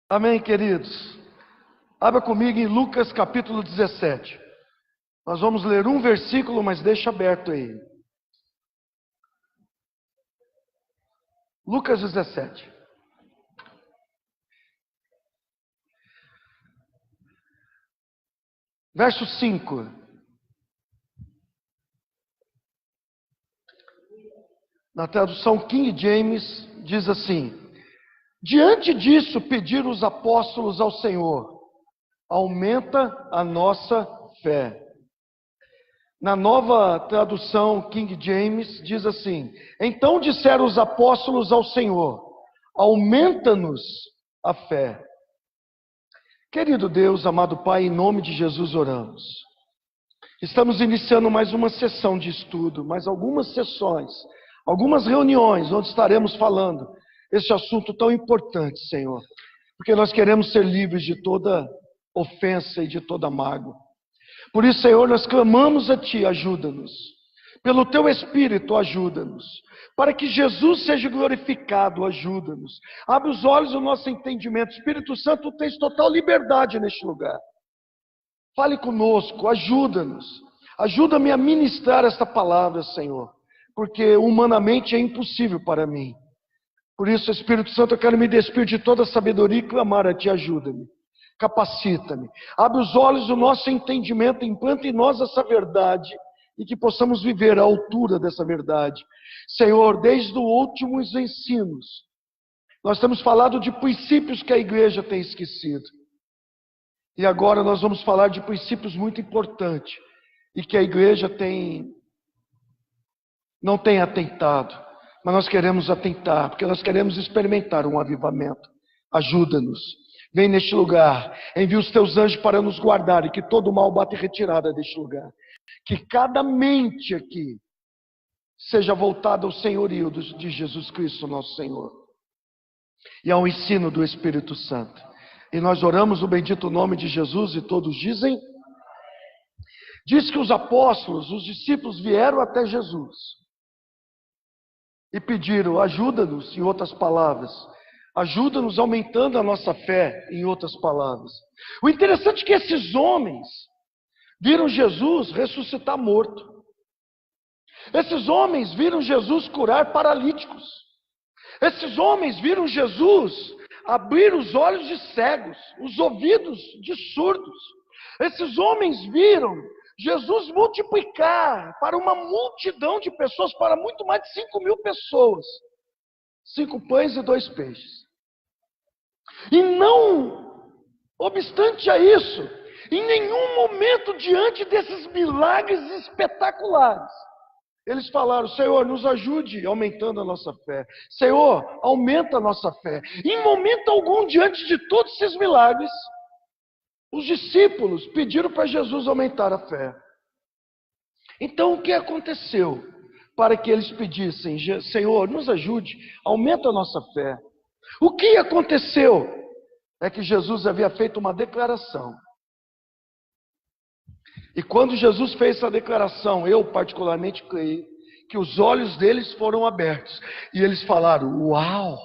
Amém, queridos? Abra comigo em Lucas capítulo 17. Nós vamos ler um versículo, mas deixa aberto aí. Lucas 17. Verso 5. Na tradução King James, diz assim: diante disso pediram os apóstolos ao Senhor, aumenta a nossa fé. Na nova tradução King James, diz assim: então disseram os apóstolos ao Senhor, aumenta-nos a fé. Querido Deus, amado Pai, em nome de Jesus oramos. Estamos iniciando mais uma sessão de estudo, mais algumas sessões, algumas reuniões, onde estaremos falando esse assunto tão importante, Senhor, porque nós queremos ser livres de toda ofensa e de toda mágoa. Por isso, Senhor, nós clamamos a Ti, ajuda-nos. Pelo Teu Espírito, ajuda-nos. Para que Jesus seja glorificado, ajuda-nos. Abre os olhos do nosso entendimento. Espírito Santo, Tu tens total liberdade neste lugar. Fale conosco, ajuda-nos. Ajuda-me a ministrar esta palavra, Senhor, porque humanamente é impossível para mim. Por isso, Espírito Santo, eu quero me despir de toda sabedoria e clamar a Ti, ajuda-me. Capacita-me, abre os olhos do nosso entendimento, implanta em nós essa verdade e que possamos viver à altura dessa verdade. Senhor, desde os últimos ensinos, nós temos falado de princípios que a igreja tem esquecido. E agora nós vamos falar de princípios muito importantes e que a igreja não tem atentado, mas nós queremos atentar, porque nós queremos experimentar um avivamento. Ajuda-nos. Vem neste lugar, envia os teus anjos para nos guardar e que todo mal bata em retirada deste lugar. Que cada mente aqui seja voltada ao senhorio de Jesus Cristo, nosso Senhor, e ao ensino do Espírito Santo. E nós oramos o bendito nome de Jesus e todos dizem. Diz que os apóstolos, os discípulos vieram até Jesus e pediram, ajuda-nos, em outras palavras. Ajuda-nos aumentando a nossa fé, em outras palavras. O interessante é que esses homens viram Jesus ressuscitar morto. Esses homens viram Jesus curar paralíticos. Esses homens viram Jesus abrir os olhos de cegos, os ouvidos de surdos. Esses homens viram Jesus multiplicar para uma multidão de pessoas, para muito mais de 5.000 pessoas. 5 pães e 2 peixes. E não obstante a isso, em nenhum momento diante desses milagres espetaculares, eles falaram, Senhor, nos ajude aumentando a nossa fé. Senhor, aumenta a nossa fé. Em momento algum, diante de todos esses milagres, os discípulos pediram para Jesus aumentar a fé. Então o que aconteceu para que eles pedissem, Senhor, nos ajude, aumenta a nossa fé? O que aconteceu é que Jesus havia feito uma declaração. E quando Jesus fez essa declaração, eu particularmente creio que os olhos deles foram abertos. E eles falaram, uau,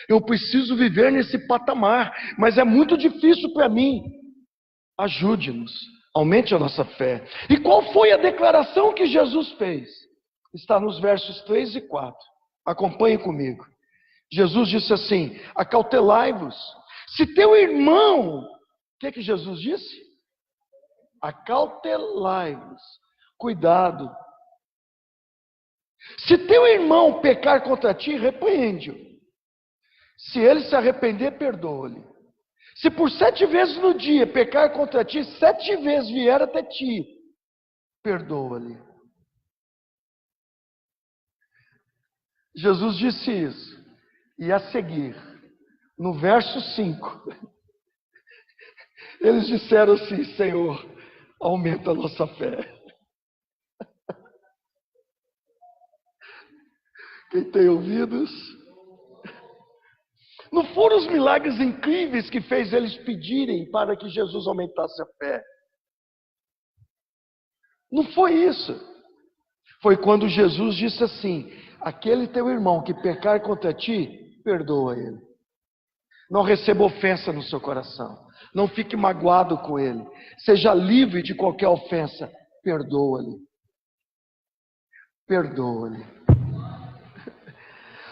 eu preciso viver nesse patamar, mas é muito difícil para mim. Ajude-nos, aumente a nossa fé. E qual foi a declaração que Jesus fez? Está nos versos 3 e 4. Acompanhe comigo. Jesus disse assim, acautelai-vos. Se teu irmão, o que Jesus disse? Acautelai-vos. Cuidado. Se teu irmão pecar contra ti, repreende-o. Se ele se arrepender, perdoa-lhe. Se por 7 vezes no dia pecar contra ti, 7 vezes vier até ti, perdoa-lhe. Jesus disse isso. E a seguir, no verso 5, eles disseram assim, Senhor, aumenta a nossa fé. Quem tem ouvidos? Não foram os milagres incríveis que fez eles pedirem para que Jesus aumentasse a fé. Não foi isso. Foi quando Jesus disse assim, aquele teu irmão que pecar contra ti, perdoa ele. Não receba ofensa no seu coração. Não fique magoado com ele. Seja livre de qualquer ofensa. Perdoa-lhe. Perdoa-lhe.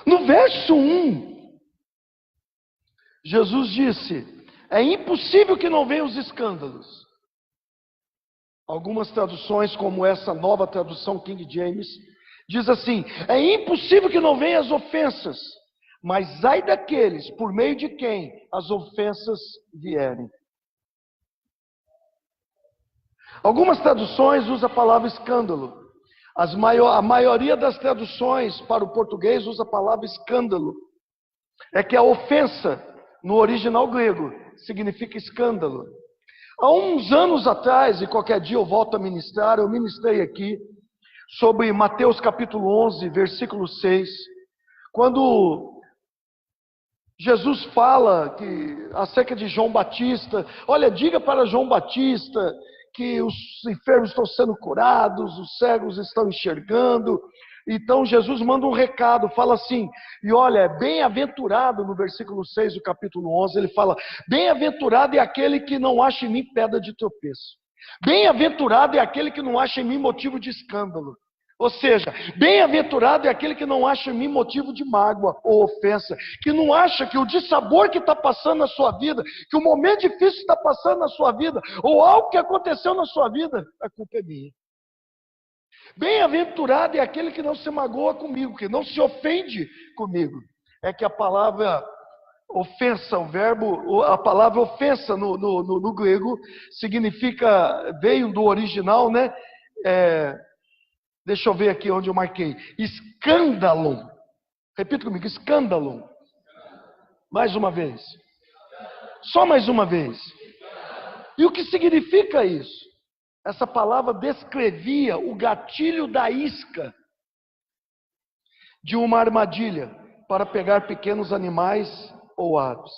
No verso 1, Jesus disse: é impossível que não venham os escândalos. Algumas traduções, como essa nova tradução King James, diz assim: é impossível que não venham as ofensas, mas ai daqueles por meio de quem as ofensas vierem. Algumas traduções usam a palavra escândalo. A maioria das traduções para o português usa a palavra escândalo. É que a ofensa, no original grego, significa escândalo. Há uns anos atrás, e qualquer dia eu volto a ministrar, eu ministrei aqui sobre Mateus capítulo 11, versículo 6, quando Jesus fala acerca de João Batista: olha, diga para João Batista que os enfermos estão sendo curados, os cegos estão enxergando. Então Jesus manda um recado, fala assim, e olha, bem-aventurado, no versículo 6 do capítulo 11, ele fala: bem-aventurado é aquele que não acha em mim pedra de tropeço. Bem-aventurado é aquele que não acha em mim motivo de escândalo. Ou seja, bem-aventurado é aquele que não acha em mim motivo de mágoa ou ofensa, que não acha que o dissabor que está passando na sua vida, que o momento difícil está passando na sua vida, ou algo que aconteceu na sua vida, a culpa é minha. Bem-aventurado é aquele que não se magoa comigo, que não se ofende comigo. É que a palavra ofensa, a palavra ofensa no grego significa, veio do original, né? Deixa eu ver aqui onde eu marquei. Escândalo. Repita comigo, escândalo. Mais uma vez. Só mais uma vez. E o que significa isso? Essa palavra descrevia o gatilho da isca de uma armadilha para pegar pequenos animais ou aves.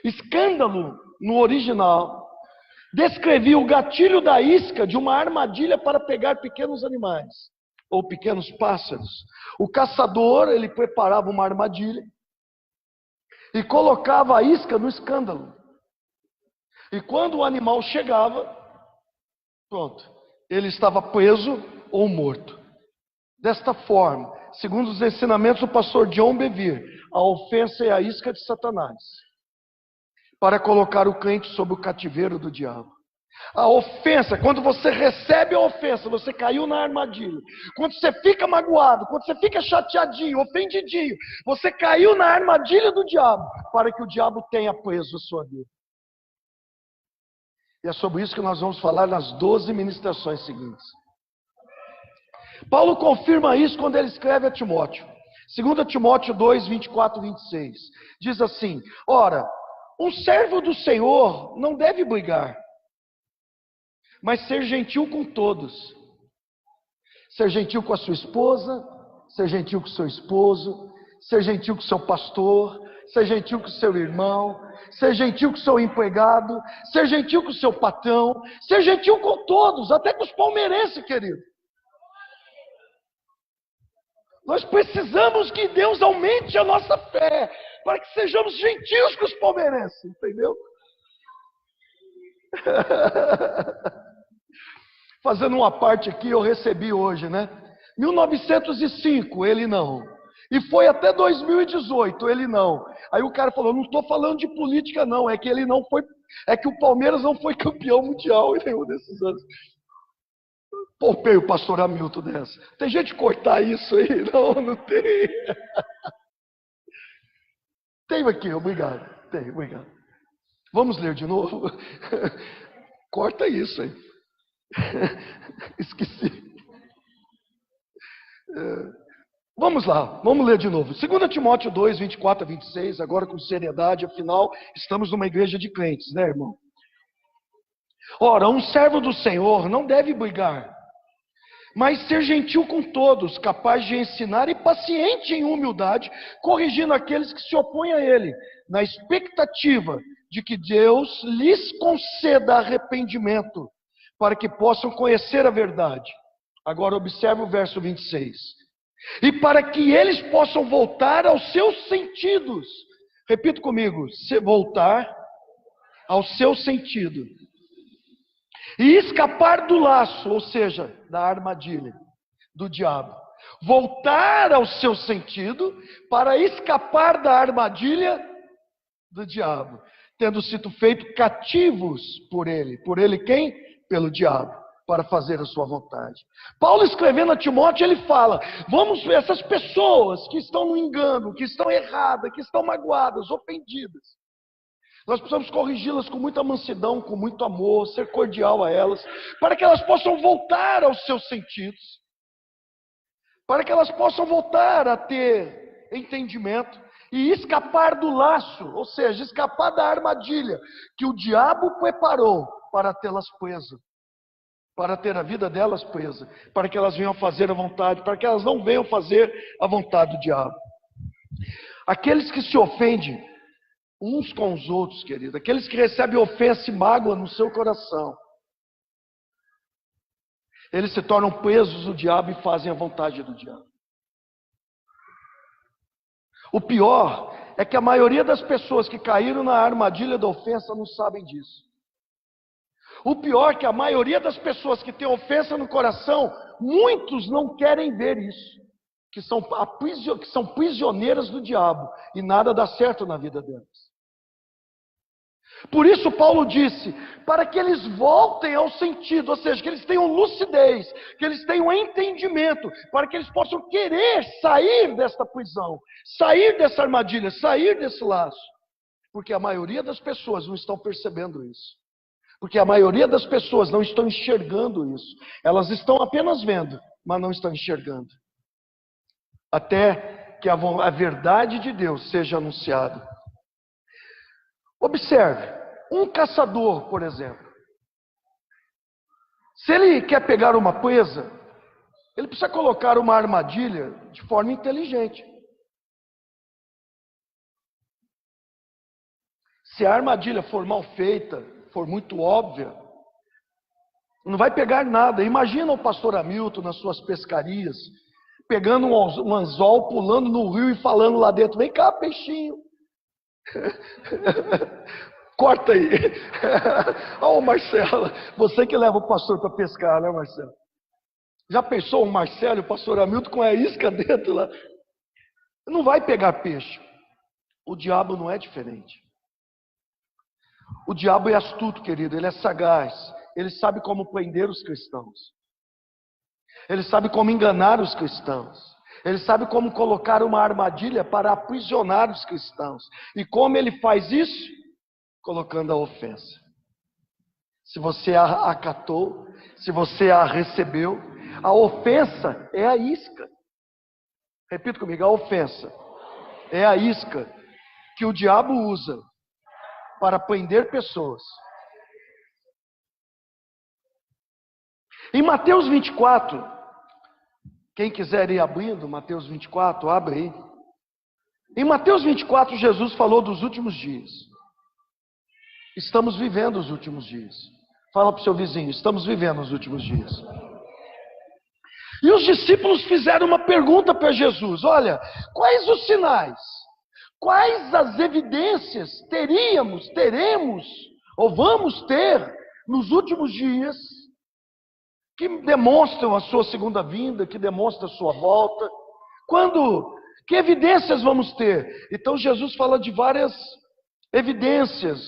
Escândalo, no original, descrevia o gatilho da isca de uma armadilha para pegar pequenos animais ou pequenos pássaros. O caçador, ele preparava uma armadilha e colocava a isca no escândalo. E quando o animal chegava, pronto, ele estava preso ou morto. Desta forma, segundo os ensinamentos do pastor John Bevere, a ofensa é a isca de Satanás para colocar o crente sob o cativeiro do diabo. A ofensa, quando você recebe a ofensa, você caiu na armadilha. Quando você fica magoado, quando você fica chateadinho, ofendidinho, você caiu na armadilha do diabo, para que o diabo tenha preso a sua vida. E é sobre isso que nós vamos falar nas 12 ministrações seguintes. Paulo confirma isso quando ele escreve a Timóteo. 2 Timóteo 2, 24 e 26. Diz assim: ora, um servo do Senhor não deve brigar, mas ser gentil com todos. Ser gentil com a sua esposa, ser gentil com o seu esposo, ser gentil com o seu pastor, ser gentil com o seu irmão, ser gentil com o seu empregado, ser gentil com o seu patrão, ser gentil com todos, até com os palmeirenses, querido. Nós precisamos que Deus aumente a nossa fé, para que sejamos gentios com os palmeirenses, entendeu? Fazendo uma parte aqui, eu recebi hoje, né? 1905, ele não. E foi até 2018, ele não. Aí o cara falou: não estou falando de política não, é que ele não foi, é que o Palmeiras não foi campeão mundial em nenhum desses anos. Poupei o pastor Hamilton dessa. Tem gente que cortar isso aí? Não tem. Tenho aqui, obrigado. Tenho, obrigado. Vamos ler de novo? Corta isso aí. Esqueci. Vamos lá, vamos ler de novo. 2 Timóteo 2, 24 a 26, agora com seriedade, afinal, estamos numa igreja de crentes, né, irmão? Ora, um servo do Senhor não deve brigar, mas ser gentil com todos, capaz de ensinar e paciente em humildade, corrigindo aqueles que se opõem a ele, na expectativa de que Deus lhes conceda arrependimento, para que possam conhecer a verdade. Agora observe o verso 26. E para que eles possam voltar aos seus sentidos, Repita comigo: se voltar ao seu sentido e escapar do laço, ou seja, da armadilha do diabo. Voltar ao seu sentido para escapar da armadilha do diabo, tendo sido feito cativos por ele. Por ele quem? Pelo diabo, para fazer a sua vontade. Paulo, escrevendo a Timóteo, ele fala: vamos ver essas pessoas que estão no engano, que estão erradas, que estão magoadas, ofendidas. Nós precisamos corrigi-las com muita mansidão, com muito amor, ser cordial a elas, para que elas possam voltar aos seus sentidos, para que elas possam voltar a ter entendimento e escapar do laço, ou seja, escapar da armadilha que o diabo preparou para tê-las presas, para ter a vida delas presa, para que elas venham fazer a vontade, para que elas não venham fazer a vontade do diabo. Aqueles que se ofendem uns com os outros, querido, aqueles que recebem ofensa e mágoa no seu coração, eles se tornam presos do diabo e fazem a vontade do diabo. O pior é que a maioria das pessoas que caíram na armadilha da ofensa não sabem disso. O pior é que a maioria das pessoas que têm ofensa no coração, muitos não querem ver isso, que são prisioneiras do diabo e nada dá certo na vida delas. Por isso Paulo disse, para que eles voltem ao sentido, ou seja, que eles tenham lucidez, que eles tenham entendimento, para que eles possam querer sair desta prisão, sair dessa armadilha, sair desse laço. Porque a maioria das pessoas não estão percebendo isso. Porque a maioria das pessoas não estão enxergando isso. Elas estão apenas vendo, mas não estão enxergando. Até que a verdade de Deus seja anunciada. Observe, um caçador, por exemplo, se ele quer pegar uma presa, ele precisa colocar uma armadilha de forma inteligente. Se a armadilha for mal feita, for muito óbvia, não vai pegar nada. Imagina o pastor Hamilton nas suas pescarias, pegando um anzol, pulando no rio e falando lá dentro: vem cá, peixinho. Corta aí. Ô Marcelo, você que leva o pastor para pescar, né, Marcelo? Já pensou o Marcelo e o pastor Hamilton com a isca dentro lá? Não vai pegar peixe. O diabo não é diferente. O diabo é astuto, querido, ele é sagaz. Ele sabe como prender os cristãos. Ele sabe como enganar os cristãos. Ele sabe como colocar uma armadilha para aprisionar os cristãos. E como ele faz isso? Colocando a ofensa. Se você a acatou, se você a recebeu, a ofensa é a isca. Repita comigo, a ofensa é a isca que o diabo usa para prender pessoas. Em Mateus 24, quem quiser ir abrindo, Mateus 24, abre aí. Em Mateus 24, Jesus falou dos últimos dias. Estamos vivendo os últimos dias. Fala para o seu vizinho, estamos vivendo os últimos dias. E os discípulos fizeram uma pergunta para Jesus: olha, quais os sinais? Quais as evidências teremos, ou vamos ter nos últimos dias, que demonstram a sua segunda vinda, que demonstram a sua volta? Que evidências vamos ter? Então Jesus fala de várias evidências,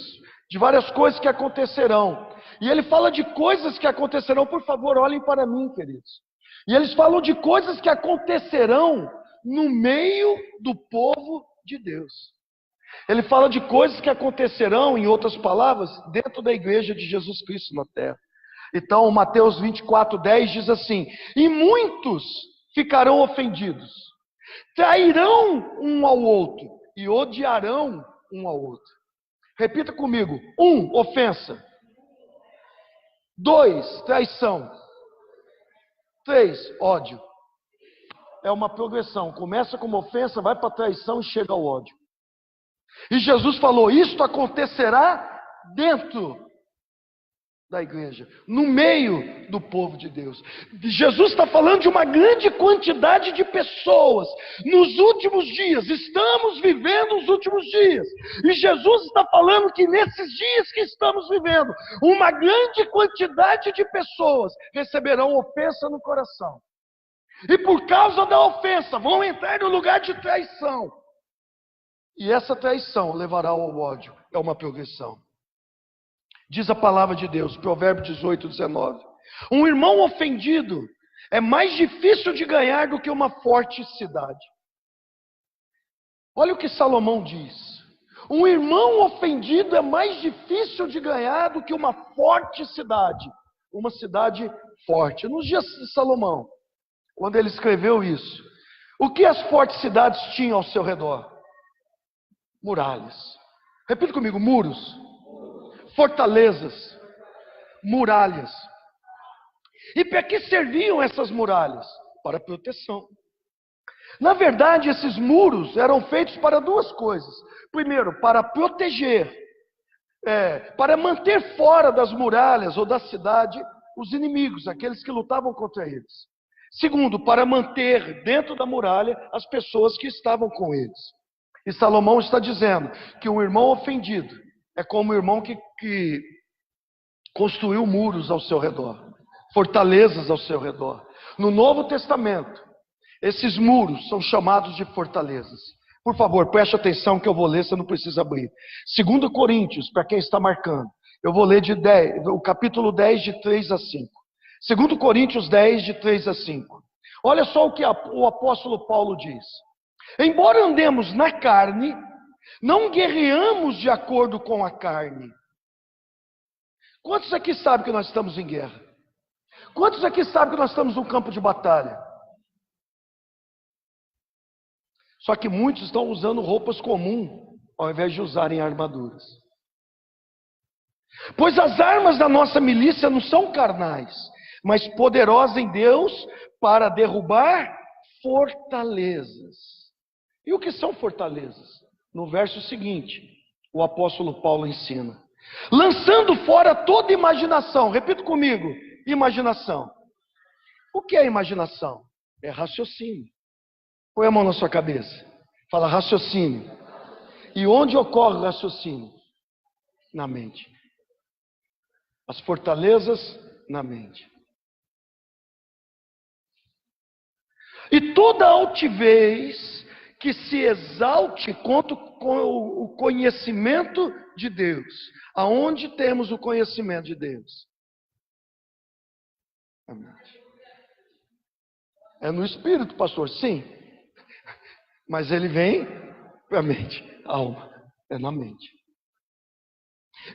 de várias coisas que acontecerão. E ele fala de coisas que acontecerão, por favor, olhem para mim, queridos. E eles falam de coisas que acontecerão no meio do povo de Deus. Ele fala de coisas que acontecerão, em outras palavras, dentro da igreja de Jesus Cristo na terra. Então, Mateus 24:10 diz assim: e muitos ficarão ofendidos, trairão um ao outro e odiarão um ao outro. Repita comigo: 1, ofensa. 2, traição. 3, ódio. É uma progressão. Começa como ofensa, vai para traição e chega ao ódio. E Jesus falou: isto acontecerá dentro da igreja, no meio do povo de Deus. Jesus está falando de uma grande quantidade de pessoas nos últimos dias. Estamos vivendo os últimos dias. E Jesus está falando que nesses dias que estamos vivendo, uma grande quantidade de pessoas receberão ofensa no coração. E por causa da ofensa, vão entrar no lugar de traição. E essa traição levará ao ódio. É uma progressão. Diz a palavra de Deus, Provérbio 18, 19. Um irmão ofendido é mais difícil de ganhar do que uma forte cidade. Olha o que Salomão diz. Um irmão ofendido é mais difícil de ganhar do que uma forte cidade. Uma cidade forte. Nos dias de Salomão, quando ele escreveu isso, o que as fortes cidades tinham ao seu redor? Muralhas. Repita comigo, muros. Fortalezas, muralhas. E para que serviam essas muralhas? Para proteção. Na verdade, esses muros eram feitos para duas coisas. Primeiro, para proteger, para manter fora das muralhas ou da cidade os inimigos, aqueles que lutavam contra eles. Segundo, para manter dentro da muralha as pessoas que estavam com eles. E Salomão está dizendo que um irmão ofendido é como o irmão que construiu muros ao seu redor, fortalezas ao seu redor. No Novo Testamento, esses muros são chamados de fortalezas. Por favor, preste atenção que eu vou ler, você não precisa abrir. 2 Coríntios, para quem está marcando, eu vou ler o capítulo 10, de 3 a 5. 2 Coríntios 10, de 3 a 5. Olha só o que o apóstolo Paulo diz. Embora andemos na carne, não guerreamos de acordo com a carne. Quantos aqui sabem que nós estamos em guerra? Quantos aqui sabem que nós estamos num campo de batalha? Só que muitos estão usando roupas comuns, ao invés de usarem armaduras. Pois as armas da nossa milícia não são carnais, mas poderosas em Deus para derrubar fortalezas. E o que são fortalezas? No verso seguinte, o apóstolo Paulo ensina: lançando fora toda imaginação. Repita comigo, imaginação. O que é imaginação? É raciocínio. Põe a mão na sua cabeça. Fala raciocínio. E onde ocorre o raciocínio? Na mente. As fortalezas na mente. E toda altivez que se exalte contra o conhecimento de Deus. Aonde temos o conhecimento de Deus? Na mente. É no espírito, pastor? Sim. Mas ele vem para a mente, a alma. É na mente.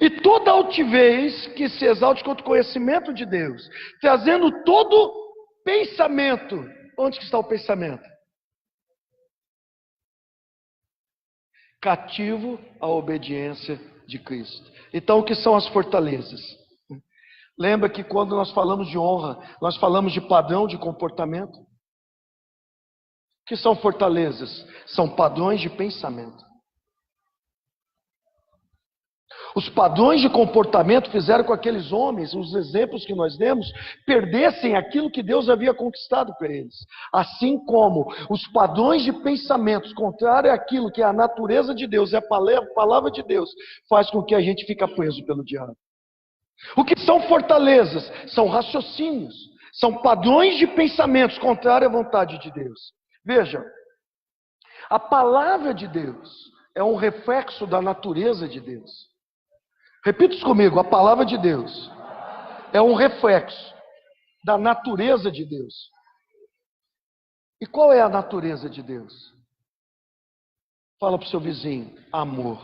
E toda altivez que se exalte contra o conhecimento de Deus, trazendo todo pensamento. Onde que está o pensamento? Cativo à obediência de Cristo. Então, o que são as fortalezas? Lembra que quando nós falamos de honra, nós falamos de padrão de comportamento? O que são fortalezas? São padrões de pensamento. Os padrões de comportamento fizeram com que aqueles homens, os exemplos que nós demos, perdessem aquilo que Deus havia conquistado para eles. Assim como os padrões de pensamentos contrários àquilo que é a natureza de Deus e a palavra de Deus, faz com que a gente fique preso pelo diabo. O que são fortalezas? São raciocínios, são padrões de pensamentos contrários à vontade de Deus. Veja, a palavra de Deus é um reflexo da natureza de Deus. Repita isso comigo, a palavra de Deus é um reflexo da natureza de Deus. E qual é a natureza de Deus? Fala para o seu vizinho, amor.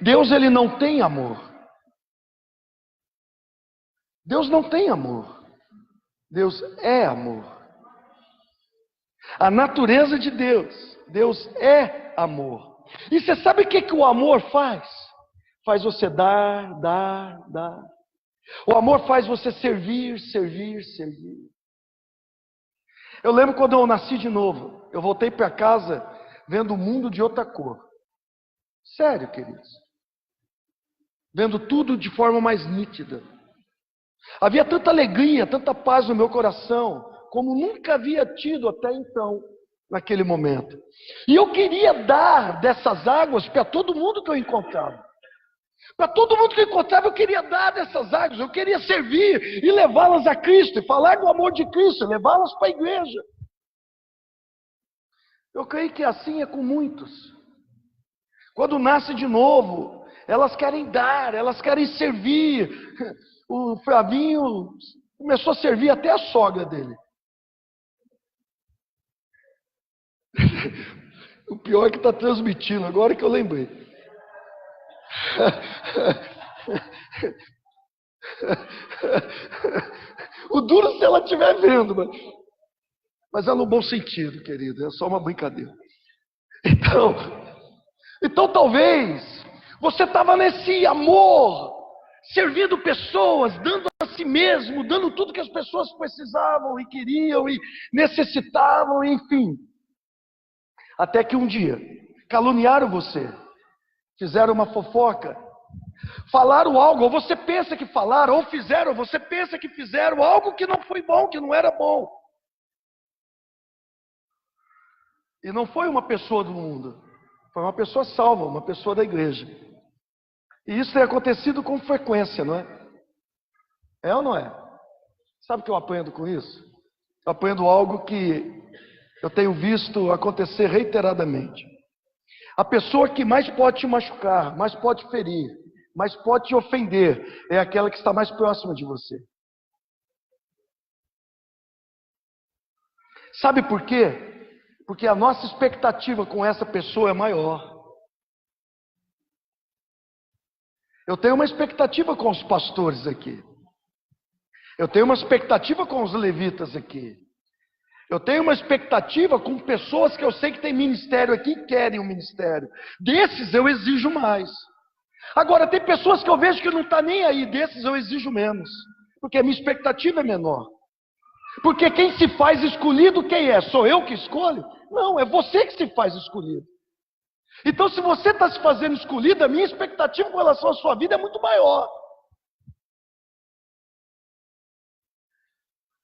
Deus, ele não tem amor. Deus não tem amor. Deus é amor. A natureza de Deus, Deus é amor. E você sabe o que o amor faz? Faz você dar. O amor faz você servir. Eu lembro quando eu nasci de novo, eu voltei para casa vendo o mundo de outra cor. Sério, queridos. vendo tudo de forma mais nítida. Havia tanta alegria, tanta paz no meu coração, como nunca havia tido até então, naquele momento. E eu queria dar dessas águas para todo mundo que eu encontrava. Para todo mundo que eu encontrava, eu queria dar dessas águas, eu queria servir e levá-las a Cristo, e falar do amor de Cristo, e levá-las para a igreja. Eu creio que assim é com muitos. Quando nasce de novo, elas querem dar, elas querem servir. O Flavinho começou a servir até a sogra dele. O pior é que está transmitindo, agora que eu lembrei. O duro se ela estiver vendo, mas é no bom sentido, querido, é só uma brincadeira. Então talvez você estava nesse amor, servindo pessoas, dando a si mesmo, dando tudo que as pessoas precisavam e queriam e necessitavam, enfim. Até que um dia caluniaram você, fizeram uma fofoca, falaram algo, ou você pensa que falaram, ou fizeram, ou você pensa que fizeram algo que não foi bom, que não era bom. E não foi uma pessoa do mundo, foi uma pessoa salva, uma pessoa da igreja. E isso tem acontecido com frequência, não é? É ou não é? Sabe o que eu aprendo com isso? Eu aprendo algo que eu tenho visto acontecer reiteradamente. A pessoa que mais pode te machucar, mais pode ferir, mais pode te ofender, é aquela que está mais próxima de você. Sabe por quê? Porque a nossa expectativa com essa pessoa é maior. Eu tenho uma expectativa com os pastores aqui. Eu tenho uma expectativa com os levitas aqui. Eu tenho uma expectativa com pessoas que eu sei que tem ministério aqui e querem um ministério. Desses eu exijo mais. Agora, tem pessoas que eu vejo que não está nem aí, desses eu exijo menos. Porque a minha expectativa é menor. Porque quem se faz escolhido, quem é? Sou eu que escolho? Não, é você que se faz escolhido. Então, se você está se fazendo escolhido, a minha expectativa com relação à sua vida é muito maior.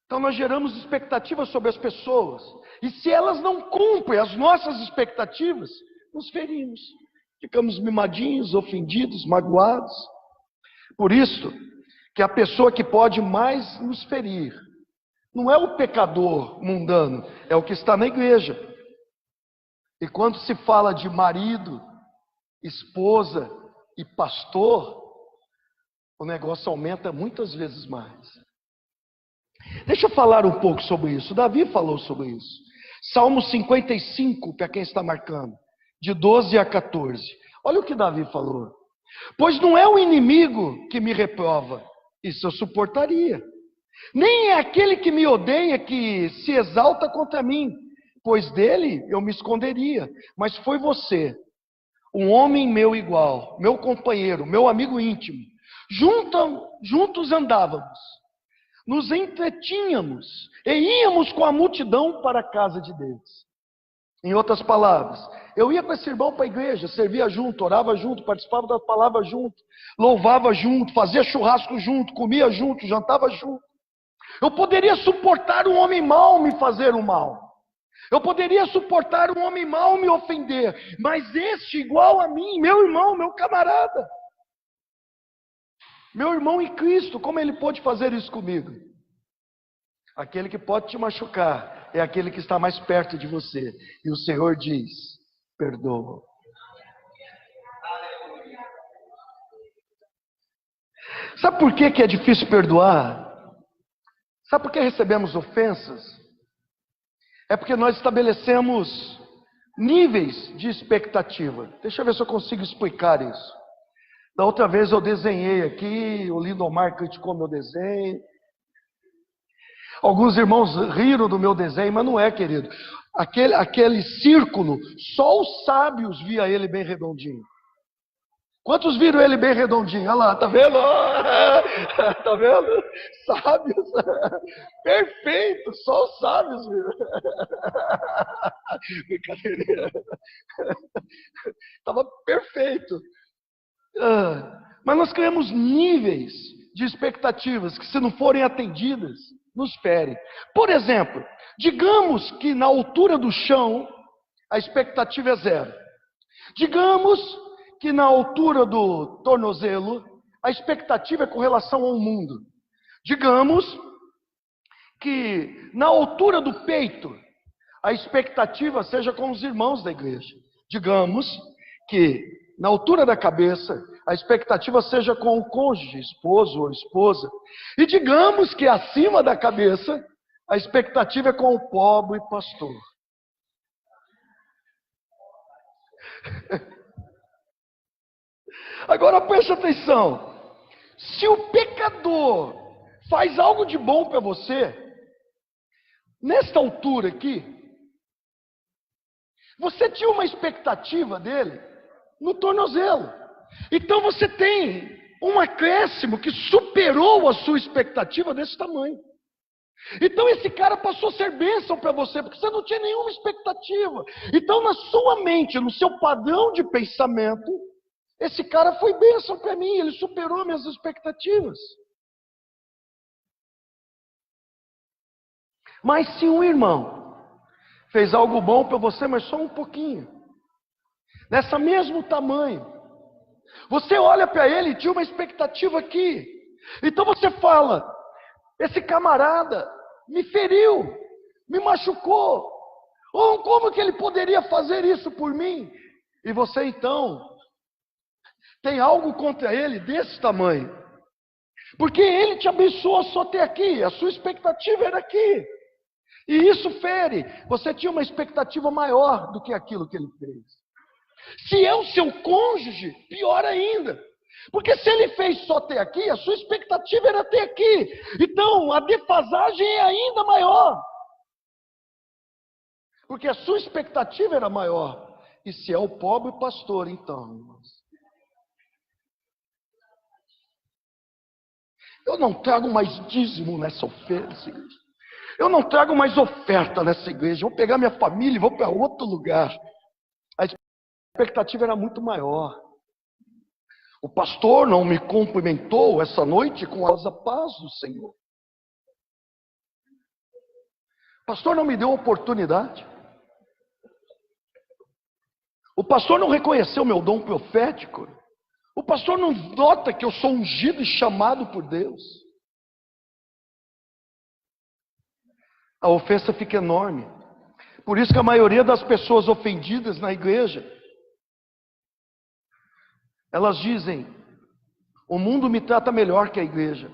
Então, nós geramos expectativas sobre as pessoas. E se elas não cumprem as nossas expectativas, nos ferimos. Ficamos mimadinhos, ofendidos, magoados. Por isso, que a pessoa que pode mais nos ferir, não é o pecador mundano, é o que está na igreja. E quando se fala de marido, esposa e pastor, o negócio aumenta muitas vezes mais. Deixa eu falar um pouco sobre isso. Davi falou sobre isso. Salmo 55, para quem está marcando, de 12 a 14. Olha o que Davi falou. Pois não é o inimigo que me reprova, isso eu suportaria. Nem é aquele que me odeia que se exalta contra mim, pois dele eu me esconderia. Mas foi você, um homem meu igual, meu companheiro, meu amigo íntimo. Juntos andávamos, nos entretínhamos e íamos com a multidão para a casa de Deus. Em outras palavras, eu ia com esse irmão para a igreja, servia junto, orava junto, participava da palavra junto, louvava junto, fazia churrasco junto, comia junto, jantava junto. Eu poderia suportar um homem mau me fazer o mal. Eu poderia suportar um homem mau me ofender. Mas este igual a mim, meu irmão, meu camarada. Meu irmão em Cristo, como ele pode fazer isso comigo? Aquele que pode te machucar é aquele que está mais perto de você. E o Senhor diz, perdoa. Sabe por que é difícil perdoar? Sabe por que recebemos ofensas? É porque nós estabelecemos níveis de expectativa. Deixa eu ver se eu consigo explicar isso. Da outra vez eu desenhei aqui, o Lindomar criticou meu desenho. Alguns irmãos riram do meu desenho, mas não é, querido. Aquele círculo, só os sábios via ele bem redondinho. Quantos viram ele bem redondinho? Olha lá, tá vendo? Tá vendo? Sábios. Perfeito, só os sábios viram. Brincadeira. Estava perfeito. Mas nós criamos níveis de expectativas que, se não forem atendidas, nos ferem. Por exemplo, digamos que na altura do chão a expectativa é 0. Digamos que na altura do tornozelo a expectativa é com relação ao mundo. Digamos que na altura do peito a expectativa seja com os irmãos da igreja. Digamos que na altura da cabeça a expectativa seja com o cônjuge, esposo ou esposa. E digamos que acima da cabeça a expectativa é com o pobre pastor. Agora preste atenção. Se o pecador faz algo de bom para você, nesta altura aqui, você tinha uma expectativa dele no tornozelo. Então você tem um acréscimo que superou a sua expectativa desse tamanho. Então esse cara passou a ser bênção para você, porque você não tinha nenhuma expectativa. Então na sua mente, no seu padrão de pensamento, esse cara foi bênção para mim, ele superou minhas expectativas. Mas se um irmão fez algo bom para você, mas só um pouquinho, nessa mesmo tamanho, você olha para ele e tinha uma expectativa aqui. Então você fala, esse camarada me feriu, me machucou. Ou como que ele poderia fazer isso por mim? E você então tem algo contra ele desse tamanho. Porque ele te abençoou só até aqui, a sua expectativa era aqui. E isso fere. Você tinha uma expectativa maior do que aquilo que ele fez. Se é o seu cônjuge, pior ainda. Porque se ele fez só até aqui, a sua expectativa era até aqui. Então a defasagem é ainda maior. Porque a sua expectativa era maior. E se é o pobre pastor, então, irmãos, eu não trago mais dízimo nessa igreja. Eu não trago mais oferta nessa igreja. Vou pegar minha família e vou para outro lugar. A expectativa era muito maior. O pastor não me cumprimentou essa noite com a paz do Senhor. O pastor não me deu oportunidade. O pastor não reconheceu meu dom profético. O pastor não nota que eu sou ungido e chamado por Deus. A ofensa fica enorme. Por isso que a maioria das pessoas ofendidas na igreja, elas dizem, o mundo me trata melhor que a igreja.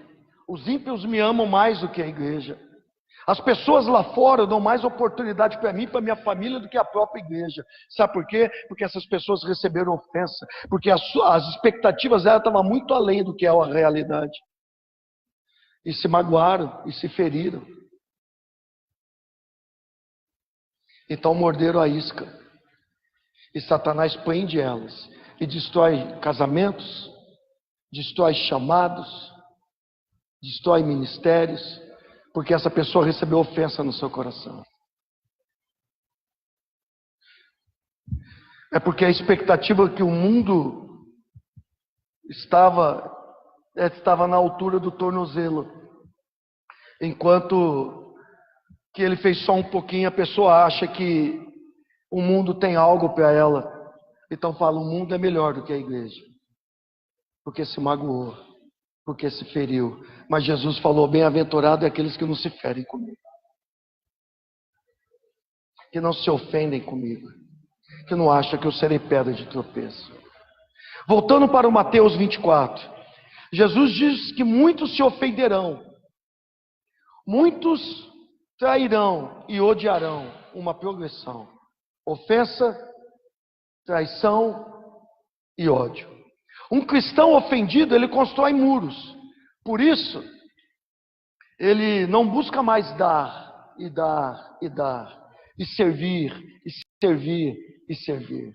Os ímpios me amam mais do que a igreja. As pessoas lá fora dão mais oportunidade para mim, para minha família, do que a própria igreja. Sabe por quê? Porque essas pessoas receberam ofensa. Porque as expectativas delas estavam muito além do que é a realidade. E se magoaram, e se feriram. Então morderam a isca. E Satanás prende elas. E destrói casamentos, destrói chamados, destrói ministérios, porque essa pessoa recebeu ofensa no seu coração. É porque a expectativa que o mundo estava na altura do tornozelo, enquanto que ele fez só um pouquinho, a pessoa acha que o mundo tem algo para ela. Então fala, o mundo é melhor do que a igreja, porque se magoou, porque se feriu. Mas Jesus falou, bem-aventurado é aqueles que não se ferem comigo, que não se ofendem comigo, que não acham que eu serei pedra de tropeço. Voltando para o Mateus 24, Jesus diz que muitos se ofenderão, muitos trairão e odiarão. Uma progressão, ofensa, traição e ódio. Um cristão ofendido, ele constrói muros. Por isso, ele não busca mais dar, e dar, e dar, e servir, e servir, e servir.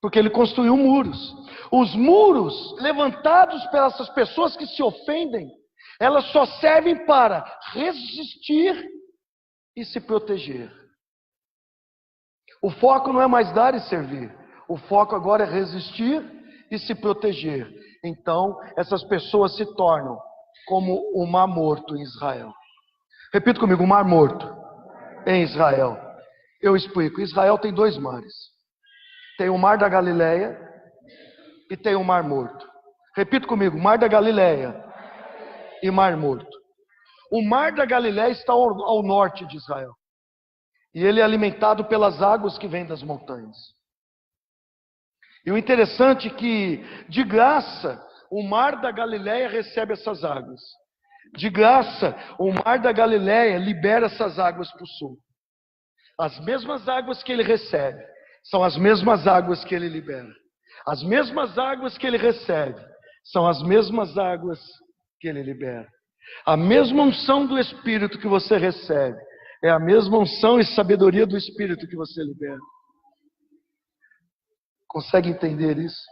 Porque ele construiu muros. Os muros levantados pelas pessoas que se ofendem, elas só servem para resistir e se proteger. O foco não é mais dar e servir. O foco agora é resistir e se proteger. Então, essas pessoas se tornam como o Mar Morto em Israel. Repita comigo, o Mar Morto em Israel. Eu explico. Israel tem 2 mares. Tem o Mar da Galileia e tem o Mar Morto. Repita comigo, Mar da Galileia e Mar Morto. O Mar da Galileia está ao norte de Israel. E ele é alimentado pelas águas que vêm das montanhas. E o interessante é que, de graça, o Mar da Galileia recebe essas águas. De graça, o Mar da Galileia libera essas águas para o sul. As mesmas águas que ele recebe são as mesmas águas que ele libera. As mesmas águas que ele recebe são as mesmas águas que ele libera. A mesma unção do Espírito que você recebe é a mesma unção e sabedoria do Espírito que você libera. Consegue entender isso?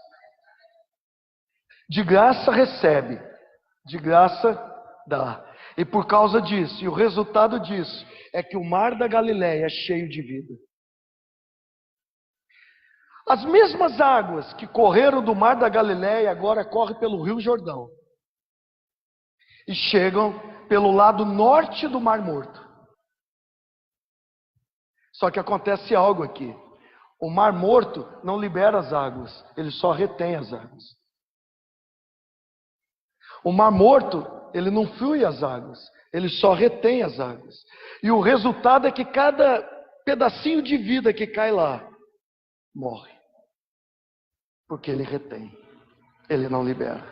De graça recebe, de graça dá. E por causa disso, e o resultado disso, é que o Mar da Galileia é cheio de vida. As mesmas águas que correram do Mar da Galileia agora correm pelo Rio Jordão. E chegam pelo lado norte do Mar Morto. Só que acontece algo aqui. O Mar Morto não libera as águas, ele só retém as águas. O Mar Morto, ele não flui as águas, ele só retém as águas. E o resultado é que cada pedacinho de vida que cai lá, morre. Porque ele retém, ele não libera.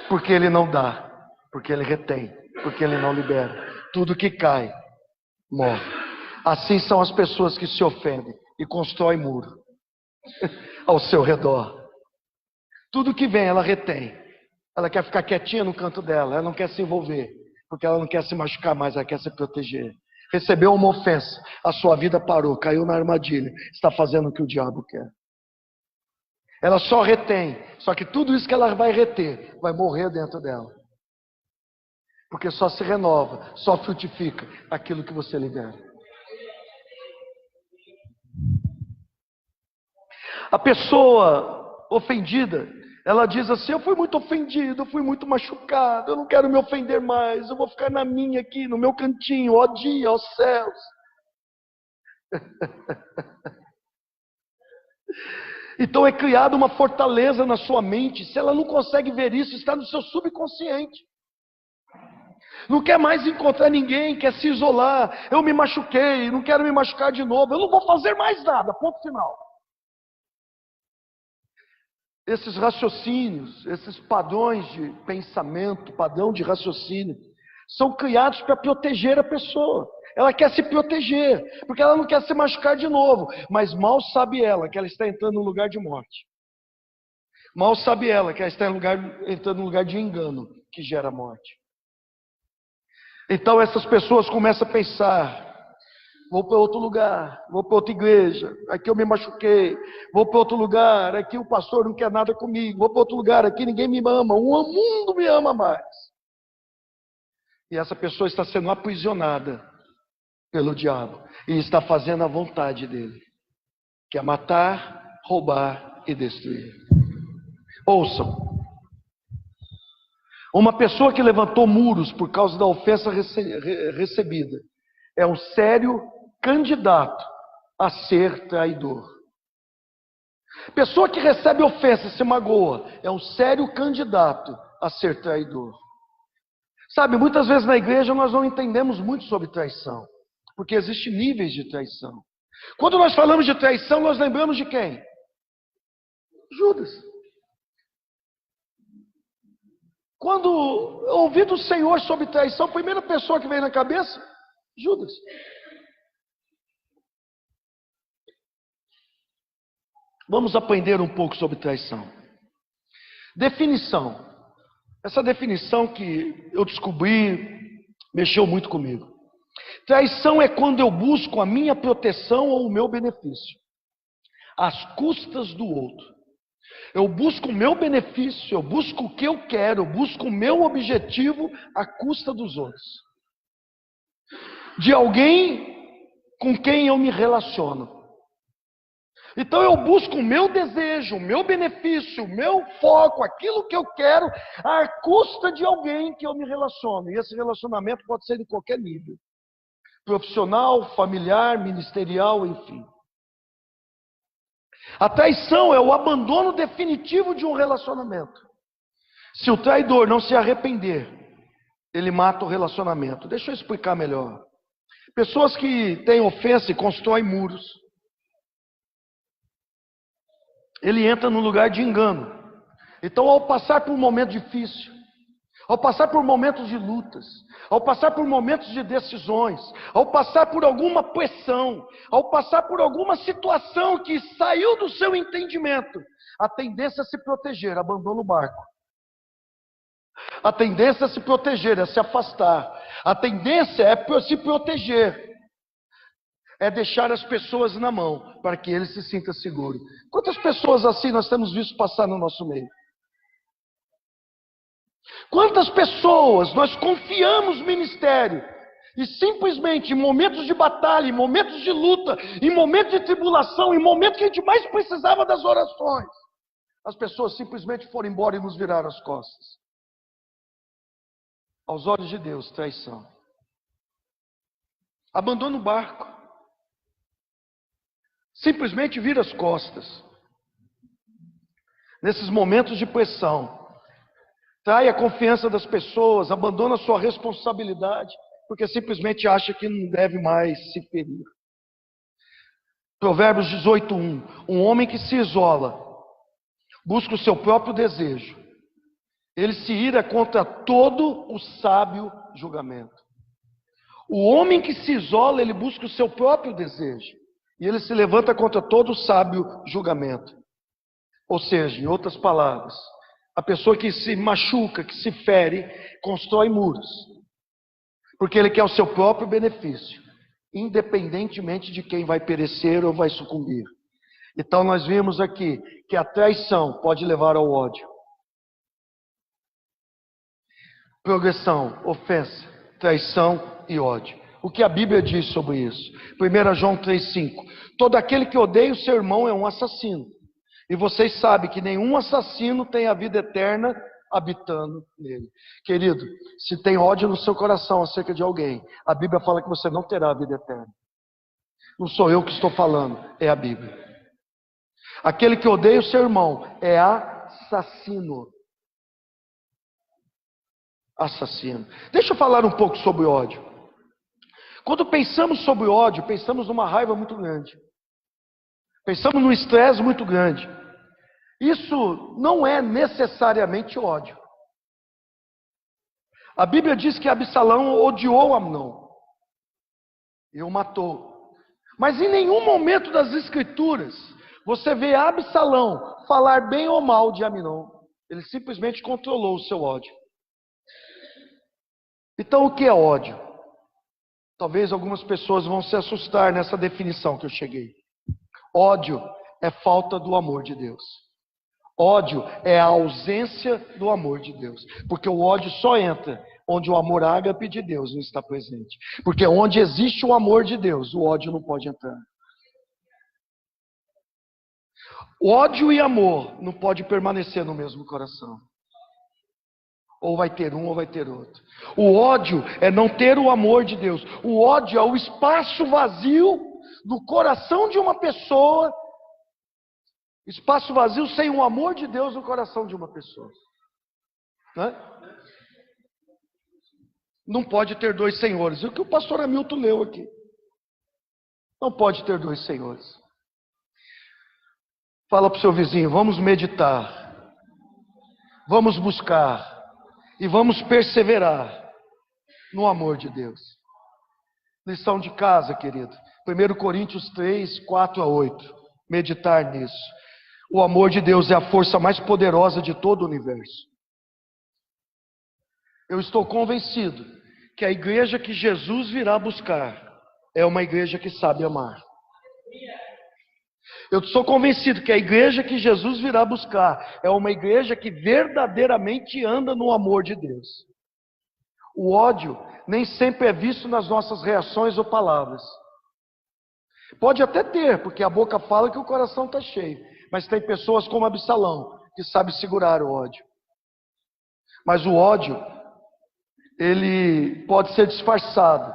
Porque ele não dá, porque ele retém, porque ele não libera. Tudo que cai, morre. Assim são as pessoas que se ofendem e constroem muro ao seu redor. Tudo que vem, ela retém. Ela quer ficar quietinha no canto dela, ela não quer se envolver, porque ela não quer se machucar mais, ela quer se proteger. Recebeu uma ofensa, a sua vida parou, caiu na armadilha, está fazendo o que o diabo quer. Ela só retém, só que tudo isso que ela vai reter, vai morrer dentro dela. Porque só se renova, só frutifica aquilo que você libera. A pessoa ofendida, ela diz assim: eu fui muito ofendido, eu fui muito machucado, eu não quero me ofender mais, eu vou ficar na minha aqui, no meu cantinho, ó dia, ó céus. Então é criada uma fortaleza na sua mente. Se ela não consegue ver isso, está no seu subconsciente. Não quer mais encontrar ninguém, quer se isolar. Eu me machuquei, não quero me machucar de novo, eu não vou fazer mais nada, ponto final. Esses raciocínios, esses padrões de pensamento, padrão de raciocínio, são criados para proteger a pessoa. Ela quer se proteger, porque ela não quer se machucar de novo. Mas mal sabe ela que ela está entrando num lugar de morte. Mal sabe ela que ela está entrando num lugar de engano, que gera morte. Então essas pessoas começam a pensar: vou para outro lugar, vou para outra igreja, aqui eu me machuquei. Vou para outro lugar, aqui o pastor não quer nada comigo. Vou para outro lugar, aqui ninguém me ama, o mundo me ama mais. E essa pessoa está sendo aprisionada pelo diabo e está fazendo a vontade dele, que é matar, roubar e destruir. Ouçam, uma pessoa que levantou muros por causa da ofensa recebida é um sério candidato a ser traidor. Pessoa que recebe ofensa e se magoa é um sério candidato a ser traidor. Sabe, muitas vezes na igreja nós não entendemos muito sobre traição, porque existem níveis de traição. Quando nós falamos de traição, nós lembramos de quem? Judas. Quando ouvi do Senhor sobre traição, a primeira pessoa que veio na cabeça, Judas. Vamos aprender um pouco sobre traição. Definição. Essa definição que eu descobri mexeu muito comigo. Traição é quando eu busco a minha proteção ou o meu benefício, às custas do outro. Eu busco o meu benefício, eu busco o que eu quero, eu busco o meu objetivo à custa dos outros. De alguém com quem eu me relaciono. Então eu busco o meu desejo, o meu benefício, o meu foco, aquilo que eu quero, à custa de alguém que eu me relaciono. E esse relacionamento pode ser de qualquer nível: profissional, familiar, ministerial, enfim. A traição é o abandono definitivo de um relacionamento. Se o traidor não se arrepender, ele mata o relacionamento. Deixa eu explicar melhor. Pessoas que têm ofensa e constroem muros. Ele entra no lugar de engano. Então, ao passar por um momento difícil, ao passar por momentos de lutas, ao passar por momentos de decisões, ao passar por alguma pressão, ao passar por alguma situação que saiu do seu entendimento, a tendência é se proteger, abandona o barco. A tendência é se proteger, é se afastar. A tendência é se proteger, é deixar as pessoas na mão, para que ele se sinta seguro. Quantas pessoas assim nós temos visto passar no nosso meio? Quantas pessoas nós confiamos no ministério e simplesmente em momentos de batalha, em momentos de luta, em momentos de tribulação, em momentos que a gente mais precisava das orações, as pessoas simplesmente foram embora e nos viraram as costas. Aos olhos de Deus, traição. Abandona o barco. Simplesmente vira as costas. Nesses momentos de pressão, trai a confiança das pessoas, abandona a sua responsabilidade, porque simplesmente acha que não deve mais se ferir. Provérbios 18:1. Um homem que se isola, busca o seu próprio desejo. Ele se ira contra todo o sábio julgamento. O homem que se isola, ele busca o seu próprio desejo. E ele se levanta contra todo o sábio julgamento. Ou seja, em outras palavras, a pessoa que se machuca, que se fere, constrói muros. Porque ele quer o seu próprio benefício, independentemente de quem vai perecer ou vai sucumbir. Então nós vimos aqui que a traição pode levar ao ódio. Progressão, ofensa, traição e ódio. O que a Bíblia diz sobre isso? 1 João 3,5. Todo aquele que odeia o seu irmão é um assassino. E vocês sabem que nenhum assassino tem a vida eterna habitando nele. Querido, se tem ódio no seu coração acerca de alguém, a Bíblia fala que você não terá a vida eterna. Não sou eu que estou falando, é a Bíblia. Aquele que odeia o seu irmão é assassino. Assassino. Deixa eu falar um pouco sobre ódio. Quando pensamos sobre ódio, pensamos numa raiva muito grande. Pensamos num estresse muito grande. Isso não é necessariamente ódio. A Bíblia diz que Absalão odiou Amnão e o matou. Mas em nenhum momento das Escrituras você vê Absalão falar bem ou mal de Amnão. Ele simplesmente controlou o seu ódio. Então o que é ódio? Talvez algumas pessoas vão se assustar nessa definição que eu cheguei. Ódio é falta do amor de Deus. Ódio é a ausência do amor de Deus. Porque o ódio só entra onde o amor ágape de Deus não está presente. Porque onde existe o amor de Deus, o ódio não pode entrar. Ódio e amor não pode permanecer no mesmo coração. Ou vai ter um ou vai ter outro. O ódio é não ter o amor de Deus. O ódio é o espaço vazio do coração de uma pessoa. Espaço vazio sem o amor de Deus no coração de uma pessoa. Né? Não pode ter dois senhores. É o que o pastor Hamilton leu aqui. Não pode ter dois senhores. Fala para o seu vizinho, vamos meditar. Vamos buscar. E vamos perseverar no amor de Deus. Lição de casa, querido. 1 Coríntios 3, 4-8. Meditar nisso. O amor de Deus é a força mais poderosa de todo o universo. Eu estou convencido que a igreja que Jesus virá buscar é uma igreja que sabe amar. Eu sou convencido que a igreja que Jesus virá buscar é uma igreja que verdadeiramente anda no amor de Deus. O ódio nem sempre é visto nas nossas reações ou palavras. Pode até ter, porque a boca fala que o coração está cheio. Mas tem pessoas como Absalão, que sabe segurar o ódio. Mas o ódio, ele pode ser disfarçado,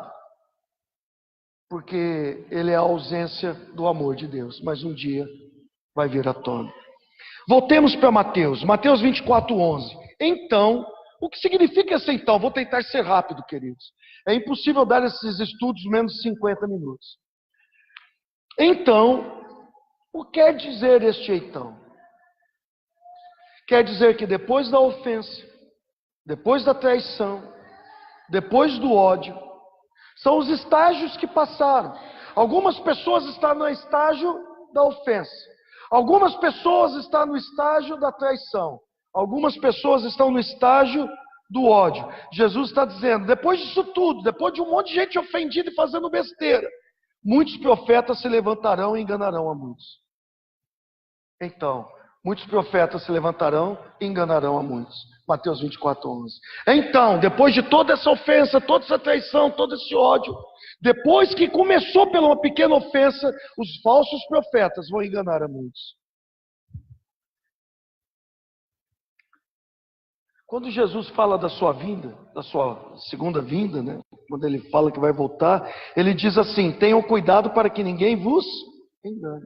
porque ele é a ausência do amor de Deus. Mas um dia vai vir à tona. Voltemos para Mateus 24:11. Então, o que significa esse então? Vou tentar ser rápido, queridos. É impossível dar esses estudos menos de 50 minutos. Então, o que quer dizer este então? Quer dizer que depois da ofensa, depois da traição, depois do ódio, são os estágios que passaram. Algumas pessoas estão no estágio da ofensa. Algumas pessoas estão no estágio da traição. Algumas pessoas estão no estágio do ódio. Jesus está dizendo, depois disso tudo, depois de um monte de gente ofendida e fazendo besteira, muitos profetas se levantarão e enganarão a muitos. Então, muitos profetas se levantarão e enganarão a muitos. Mateus 24:11. Então, depois de toda essa ofensa, toda essa traição, todo esse ódio, depois que começou pela uma pequena ofensa, os falsos profetas vão enganar a muitos. Quando Jesus fala da sua vinda, da sua segunda vinda, né? Quando ele fala que vai voltar, ele diz assim: tenham cuidado para que ninguém vos engane.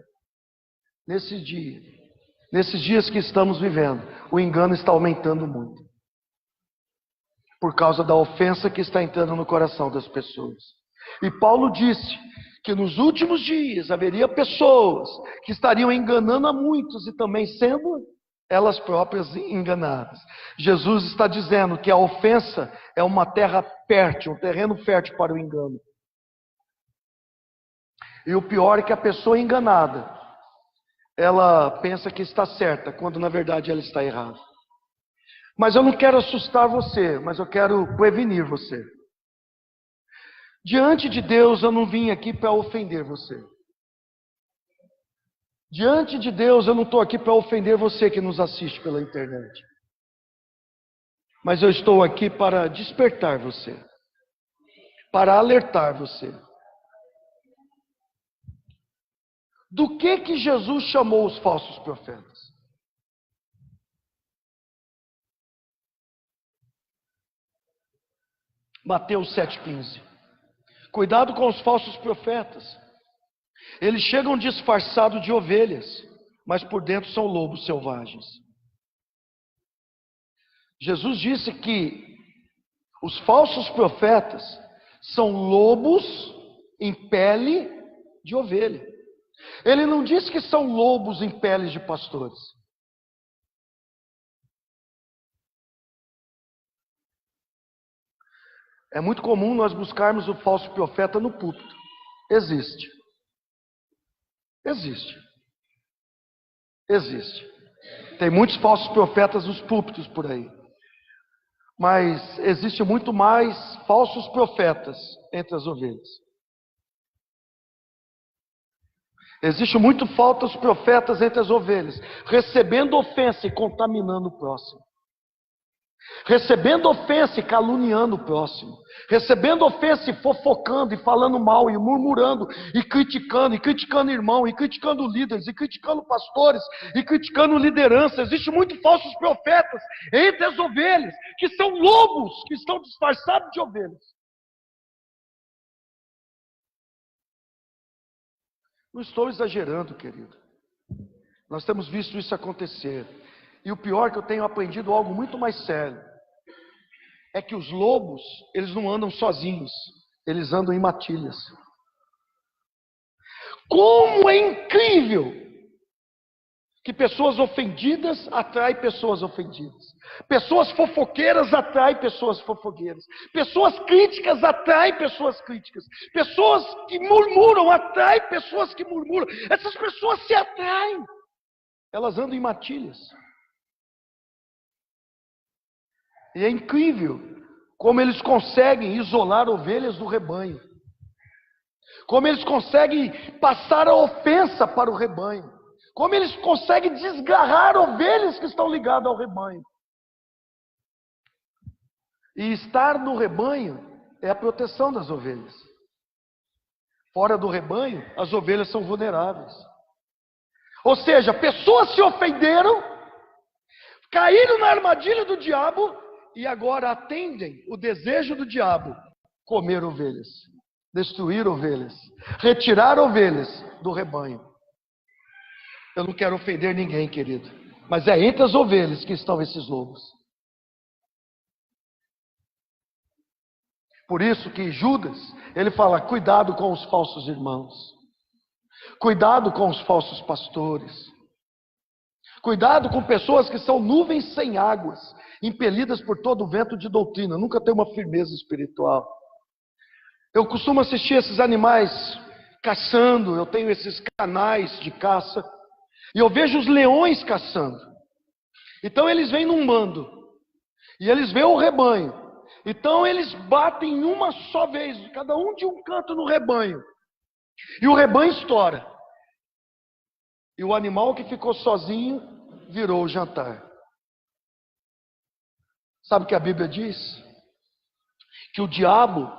Nesses dias que estamos vivendo, o engano está aumentando muito. Por causa da ofensa que está entrando no coração das pessoas. E Paulo disse que nos últimos dias haveria pessoas que estariam enganando a muitos e também sendo elas próprias enganadas. Jesus está dizendo que a ofensa é uma terra fértil, um terreno fértil para o engano. E o pior é que a pessoa enganada, ela pensa que está certa, quando na verdade ela está errada. Mas eu não quero assustar você, mas eu quero prevenir você. Diante de Deus eu não vim aqui para ofender você. Diante de Deus eu não estou aqui para ofender você que nos assiste pela internet. Mas eu estou aqui para despertar você. Para alertar você. Do que Jesus chamou os falsos profetas? Mateus 7,15. Cuidado com os falsos profetas. Eles chegam disfarçados de ovelhas, mas por dentro são lobos selvagens. Jesus disse que os falsos profetas são lobos em pele de ovelha. Ele não disse que são lobos em peles de pastores. É muito comum nós buscarmos o falso profeta no púlpito. Existe. Tem muitos falsos profetas nos púlpitos por aí. Mas existe muito mais falsos profetas entre as ovelhas. Existe muito falsos profetas entre as ovelhas, recebendo ofensa e contaminando o próximo. Recebendo ofensa e caluniando o próximo. Recebendo ofensa e fofocando e falando mal e murmurando e criticando irmão, e criticando líderes, e criticando pastores, e criticando liderança. Existe muitos falsos profetas entre as ovelhas, que são lobos, que estão disfarçados de ovelhas. Não estou exagerando, querido. Nós temos visto isso acontecer. E o pior é que eu tenho aprendido algo muito mais sério. É que os lobos, eles não andam sozinhos. Eles andam em matilhas. Como é incrível que pessoas ofendidas atraem pessoas ofendidas. Pessoas fofoqueiras atraem pessoas fofoqueiras. Pessoas críticas atraem pessoas críticas. Pessoas que murmuram atraem pessoas que murmuram. Essas pessoas se atraem. Elas andam em matilhas. E é incrível como eles conseguem isolar ovelhas do rebanho. Como eles conseguem passar a ofensa para o rebanho. Como eles conseguem desgarrar ovelhas que estão ligadas ao rebanho. E estar no rebanho é a proteção das ovelhas. Fora do rebanho, as ovelhas são vulneráveis. Ou seja, pessoas se ofenderam, caíram na armadilha do diabo e agora atendem o desejo do diabo: comer ovelhas, destruir ovelhas, retirar ovelhas do rebanho. Eu não quero ofender ninguém, querido, mas é entre as ovelhas que estão esses lobos. Por isso que Judas, ele fala: cuidado com os falsos irmãos, cuidado com os falsos pastores, cuidado com pessoas que são nuvens sem águas, impelidas por todo o vento de doutrina, nunca tem uma firmeza espiritual. Eu costumo assistir esses animais caçando, eu tenho esses canais de caça, e eu vejo os leões caçando. Então eles vêm num bando, e eles veem o rebanho. Então eles batem uma só vez, cada um de um canto no rebanho. E o rebanho estoura. E o animal que ficou sozinho virou o jantar. Sabe o que a Bíblia diz? Que o diabo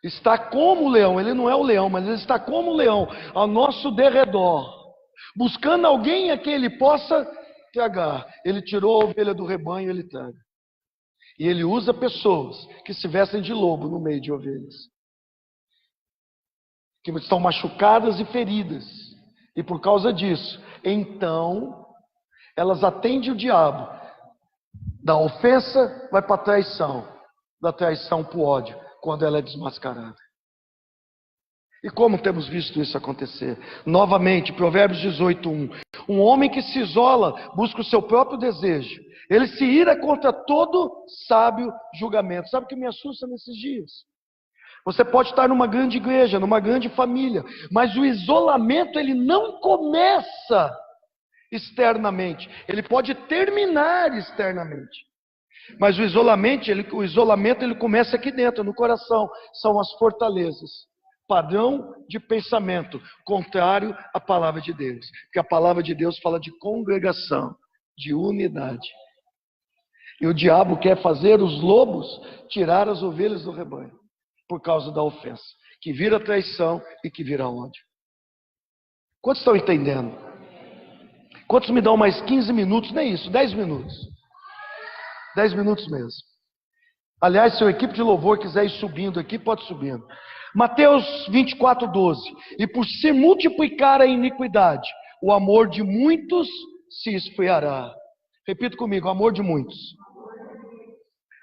está como o leão. Ele não é o leão, mas ele está como o leão, ao nosso derredor, buscando alguém a quem ele possa tragar. Ele tirou a ovelha do rebanho, ele traga. E ele usa pessoas que se vestem de lobo no meio de ovelhas, que estão machucadas e feridas. E por causa disso, então, elas atendem o diabo. Da ofensa vai para a traição, da traição para o ódio, quando ela é desmascarada. E como temos visto isso acontecer? Novamente, Provérbios 18:1. Um homem que se isola busca o seu próprio desejo. Ele se ira contra todo sábio julgamento. Sabe o que me assusta nesses dias? Você pode estar numa grande igreja, numa grande família, mas o isolamento, ele não começa externamente. Ele pode terminar externamente. Mas o isolamento ele começa aqui dentro, no coração. São as fortalezas. Padrão de pensamento contrário à palavra de Deus. Porque a palavra de Deus fala de congregação, de unidade. E o diabo quer fazer os lobos tirar as ovelhas do rebanho, por causa da ofensa, que vira traição e que vira ódio. Quantos estão entendendo? Quantos me dão mais 15 minutos? Nem isso, 10 minutos. 10 minutos mesmo. Aliás, se a equipe de louvor quiser ir subindo aqui, pode subir. Mateus 24:12. E por se multiplicar a iniquidade, o amor de muitos se esfriará. Repita comigo: amor de muitos.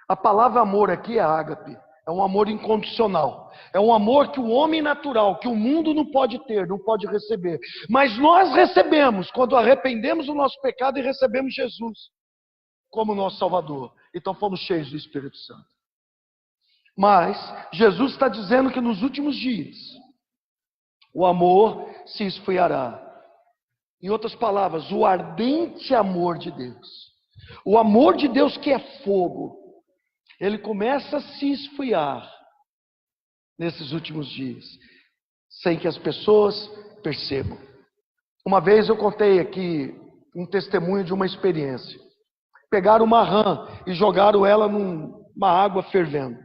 A palavra amor aqui é ágape. É um amor incondicional. É um amor que o homem natural, que o mundo não pode ter, não pode receber. Mas nós recebemos quando arrependemos do nosso pecado e recebemos Jesus como nosso Salvador. Então fomos cheios do Espírito Santo. Mas Jesus está dizendo que nos últimos dias o amor se esfriará. Em outras palavras, o ardente amor de Deus, o amor de Deus que é fogo, ele começa a se esfriar nesses últimos dias, sem que as pessoas percebam. Uma vez eu contei aqui um testemunho de uma experiência. Pegaram uma rã e jogaram ela numa água fervendo.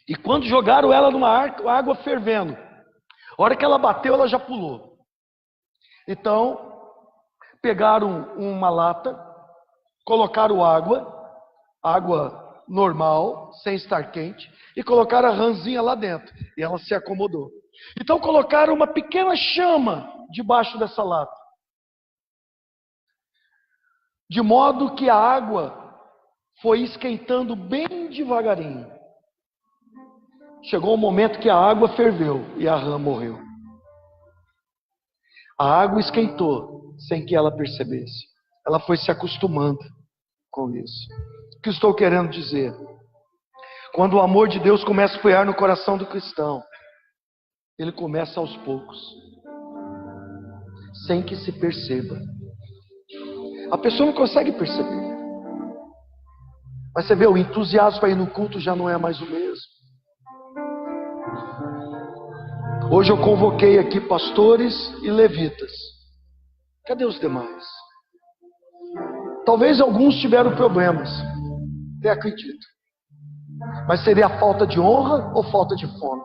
E quando jogaram ela numa água fervendo, a hora que ela bateu, ela já pulou. Então, pegaram uma lata, colocaram água normal, sem estar quente, e colocaram a rãzinha lá dentro. E ela se acomodou. Então colocaram uma pequena chama debaixo dessa lata. De modo que a água foi esquentando bem devagarinho. Chegou um momento que a água ferveu e a rã morreu. A água esquentou sem que ela percebesse. Ela foi se acostumando com isso. O que estou querendo dizer? Quando o amor de Deus começa a esfriar no coração do cristão, ele começa aos poucos, sem que se perceba. A pessoa não consegue perceber. Mas você vê, o entusiasmo para ir no culto já não é mais o mesmo. Hoje eu convoquei aqui pastores e levitas. Cadê os demais? Talvez alguns tiveram problemas. Até acredito. Mas seria a falta de honra ou falta de fome?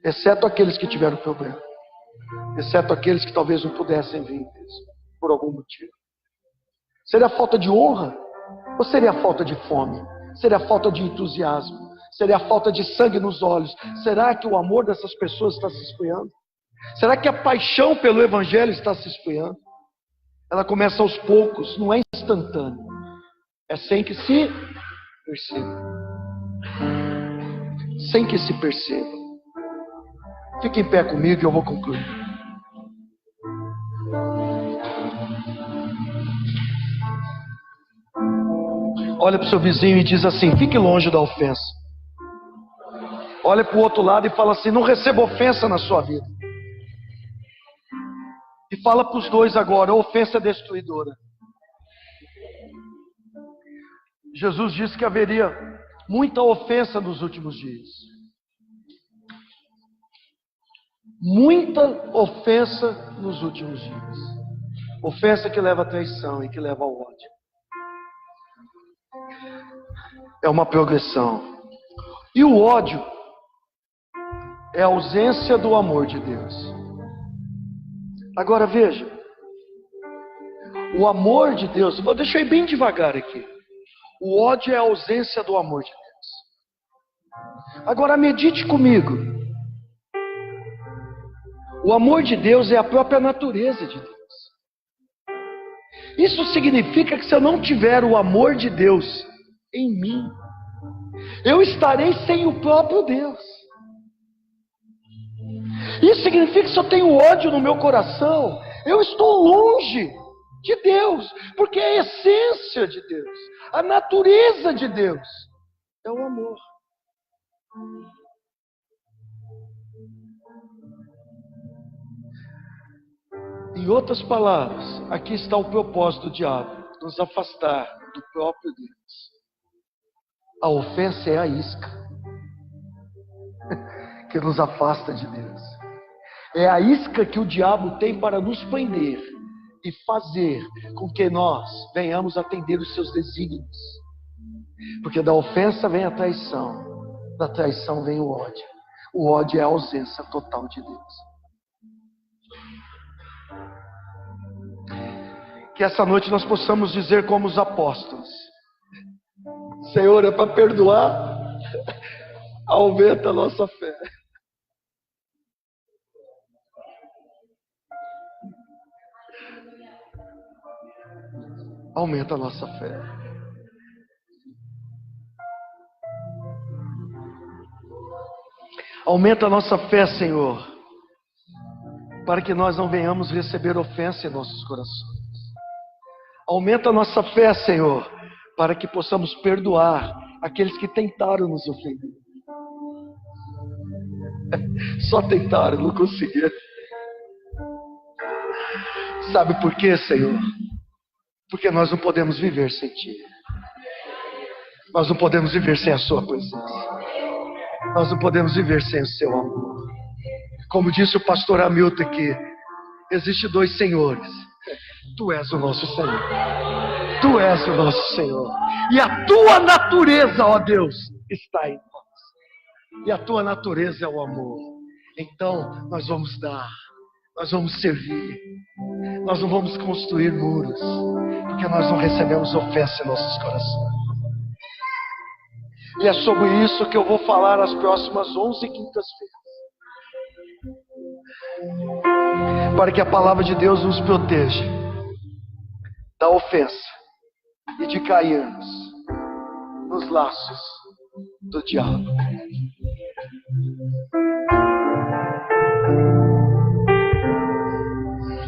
Exceto aqueles que tiveram problema. Exceto aqueles que talvez não pudessem vir mesmo, por algum motivo. Seria a falta de honra? Ou seria a falta de fome? Seria a falta de entusiasmo? Seria a falta de sangue nos olhos? Será que o amor dessas pessoas está se esfriando? Será que a paixão pelo Evangelho está se esfriando? Ela começa aos poucos, não é instantâneo. É sem que se perceba. Sem que se perceba. Fique em pé comigo e eu vou concluir. Olha para o seu vizinho e diz assim: fique longe da ofensa. Olha para o outro lado e fala assim: não receba ofensa na sua vida. E fala para os dois agora: ofensa destruidora. Jesus disse que haveria muita ofensa nos últimos dias. Muita ofensa nos últimos dias. Ofensa que leva à traição e que leva ao ódio. É uma progressão. E o ódio é a ausência do amor de Deus. Agora veja. O amor de Deus, vou deixar bem devagar aqui. O ódio é a ausência do amor de Deus. Agora medite comigo. O amor de Deus é a própria natureza de Deus. Isso significa que se eu não tiver o amor de Deus em mim, eu estarei sem o próprio Deus. Isso significa que se eu tenho ódio no meu coração, eu estou longe de Deus, porque a essência de Deus, a natureza de Deus é o amor. Em outras palavras, aqui está o propósito do diabo: nos afastar do próprio Deus. A ofensa é a isca que nos afasta de Deus. É a isca que o diabo tem para nos prender e fazer com que nós venhamos atender os seus desígnios. Porque da ofensa vem a traição, da traição vem o ódio. O ódio é a ausência total de Deus. Que essa noite nós possamos dizer como os apóstolos: Senhor, é para perdoar, aumenta a nossa fé. Aumenta a nossa fé. Aumenta a nossa fé, Senhor, para que nós não venhamos receber ofensa em nossos corações. Aumenta a nossa fé, Senhor, para que possamos perdoar aqueles que tentaram nos ofender. Só tentaram, não conseguiram. Sabe por quê, Senhor? Porque nós não podemos viver sem Ti. Nós não podemos viver sem a Sua presença. Nós não podemos viver sem o Seu amor. Como disse o pastor Hamilton aqui, existe dois senhores. Tu és o nosso Senhor. Tu és o nosso Senhor. E a Tua natureza, ó Deus, está em nós. E a Tua natureza é o amor. Então, nós vamos dar. Nós vamos servir. Nós não vamos construir muros. Porque nós não recebemos ofensa em nossos corações. E é sobre isso que eu vou falar as próximas 11 quintas-feiras. Para que a palavra de Deus nos proteja da ofensa e de cairmos nos laços do diabo.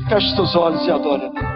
Feche seus olhos e adore a Deus.